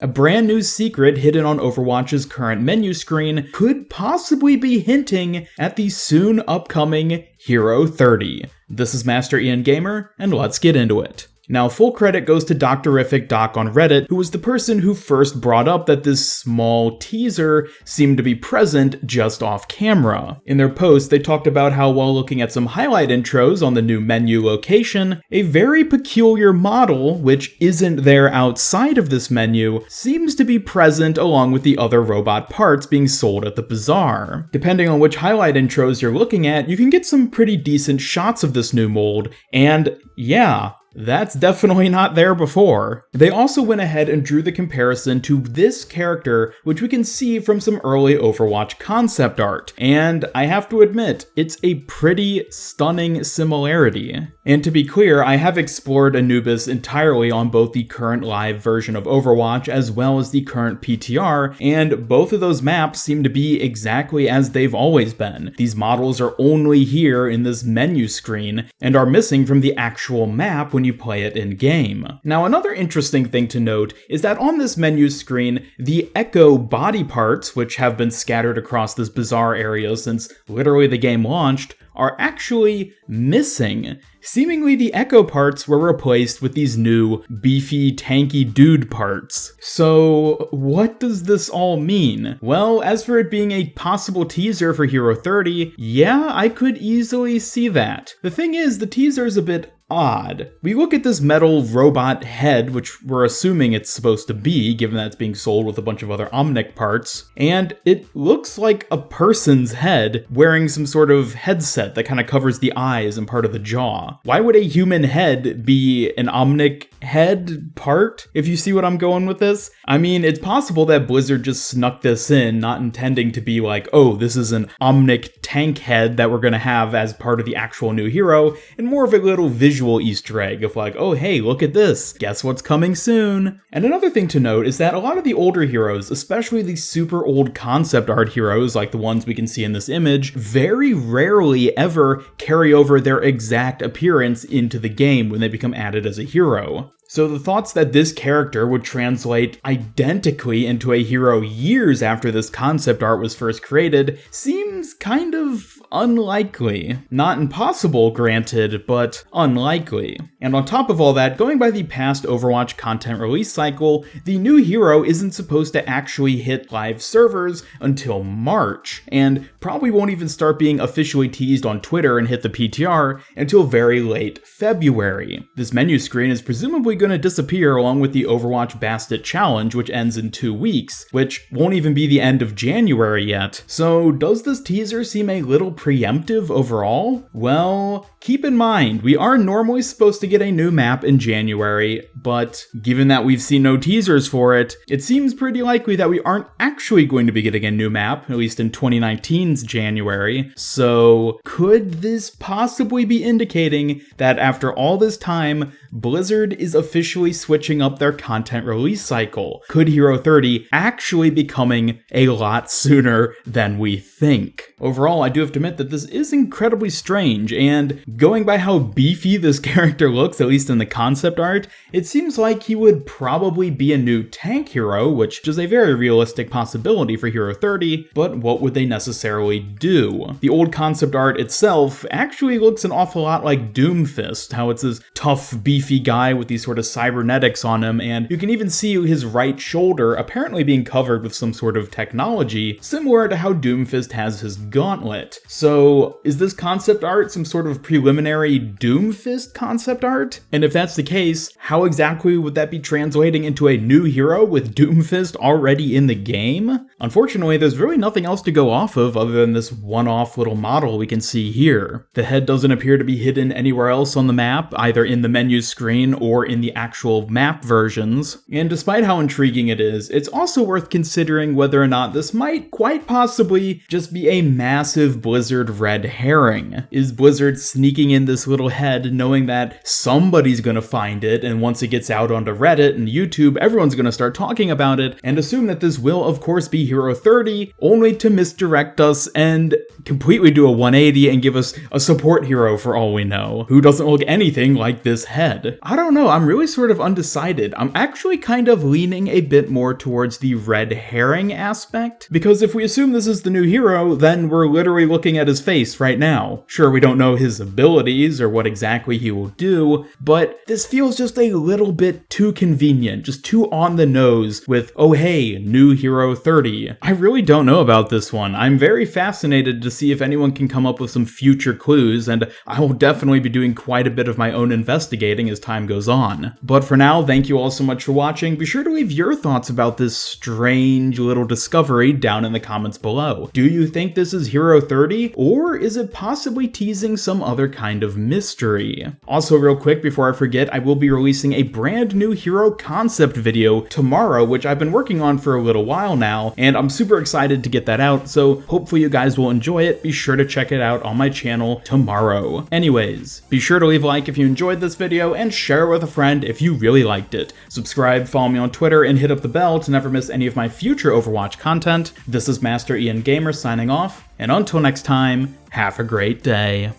A brand new secret hidden on Overwatch's current menu screen could possibly be hinting at the soon upcoming Hero 30. This is Master Ian Gamer, and let's get into it. Now, full credit goes to Doctorific Doc on Reddit, who was the person who first brought up that this small teaser seemed to be present just off camera. In their post, they talked about how while looking at some highlight intros on the new menu location, a very peculiar model, which isn't there outside of this menu, seems to be present along with the other robot parts being sold at the bazaar. Depending on which highlight intros you're looking at, you can get some pretty decent shots of this new mold, and yeah, that's definitely not there before. They also went ahead and drew the comparison to this character, which we can see from some early Overwatch concept art. And I have to admit, it's a pretty stunning similarity. And to be clear, I have explored Anubis entirely on both the current live version of Overwatch as well as the current PTR, and both of those maps seem to be exactly as they've always been. These models are only here in this menu screen and are missing from the actual map when you play it in-game. Now, another interesting thing to note is that on this menu screen, the Echo body parts, which have been scattered across this bizarre area since literally the game launched, are actually missing. Seemingly the Echo parts were replaced with these new beefy, tanky dude parts. So what does this all mean? Well, as for it being a possible teaser for Hero 30, yeah, I could easily see that. The thing is, the teaser is a bit odd. We look at this metal robot head, which we're assuming it's supposed to be, given that it's being sold with a bunch of other Omnic parts, and it looks like a person's head wearing some sort of headset that kind of covers the eyes and part of the jaw. Why would a human head be an Omnic head part, if you see what I'm going with this? I mean, it's possible that Blizzard just snuck this in, not intending to be like, oh, this is an Omnic tank head that we're gonna have as part of the actual new hero, and more of a little visual Easter egg of like, oh hey, look at this, guess what's coming soon? And another thing to note is that a lot of the older heroes, especially the super old concept art heroes like the ones we can see in this image, very rarely ever carry over their exact appearance into the game when they become added as a hero. So the thoughts that this character would translate identically into a hero years after this concept art was first created seems kind of unlikely. Not impossible, granted, but unlikely. And on top of all that, going by the past Overwatch content release cycle, the new hero isn't supposed to actually hit live servers until March, and probably won't even start being officially teased on Twitter and hit the PTR until very late February. This menu screen is presumably going to disappear along with the Overwatch Bastet Challenge, which ends in 2 weeks, which won't even be the end of January yet. So does this teaser seem a little preemptive overall? Well, keep in mind, we are normally supposed to get a new map in January, but given that we've seen no teasers for it, it seems pretty likely that we aren't actually going to be getting a new map, at least in 2019's January. So could this possibly be indicating that after all this time, Blizzard is officially switching up their content release cycle? Could Hero 30 actually be coming a lot sooner than we think? Overall, I do have to admit that this is incredibly strange, and going by how beefy this character looks, at least in the concept art, it seems like he would probably be a new tank hero, which is a very realistic possibility for Hero 30, but what would they necessarily do? The old concept art itself actually looks an awful lot like Doomfist, how it's this tough, beefy guy with these sort of cybernetics on him, and you can even see his right shoulder apparently being covered with some sort of technology, similar to how Doomfist has his gauntlet. So is this concept art some sort of preliminary Doomfist concept art? And if that's the case, how exactly would that be translating into a new hero with Doomfist already in the game? Unfortunately, there's really nothing else to go off of other than this one-off little model we can see here. The head doesn't appear to be hidden anywhere else on the map, either in the menu screen or in the actual map versions. And despite how intriguing it is, it's also worth considering whether or not this might quite possibly just be a massive Blizzard red herring? Is Blizzard sneaking in this little head knowing that somebody's gonna find it, and once it gets out onto Reddit and YouTube, everyone's gonna start talking about it, and assume that this will of course be Hero 30, only to misdirect us and completely do a 180 and give us a support hero for all we know, who doesn't look anything like this head? I don't know, I'm really sort of undecided. I'm actually kind of leaning a bit more towards the red herring aspect, because if we assume this is the new hero, then we're literally looking at his face right now. Sure, we don't know his abilities or what exactly he will do, but this feels just a little bit too convenient, just too on the nose with, oh hey, new Hero 30. I really don't know about this one. I'm very fascinated to see if anyone can come up with some future clues, and I will definitely be doing quite a bit of my own investigating as time goes on. But for now, thank you all so much for watching. Be sure to leave your thoughts about this strange little discovery down in the comments below. Do you think this is Hero 30, or is it possibly teasing some other kind of mystery? Also, real quick before I forget, I will be releasing a brand new hero concept video tomorrow, which I've been working on for a little while now, and I'm super excited to get that out, so hopefully you guys will enjoy it. Be sure to check it out on my channel tomorrow. Anyways, be sure to leave a like if you enjoyed this video, and share it with a friend if you really liked it. Subscribe, follow me on Twitter, and hit up the bell to never miss any of my future Overwatch content. This is Master Ian Gamer signing off, and until next time, have a great day.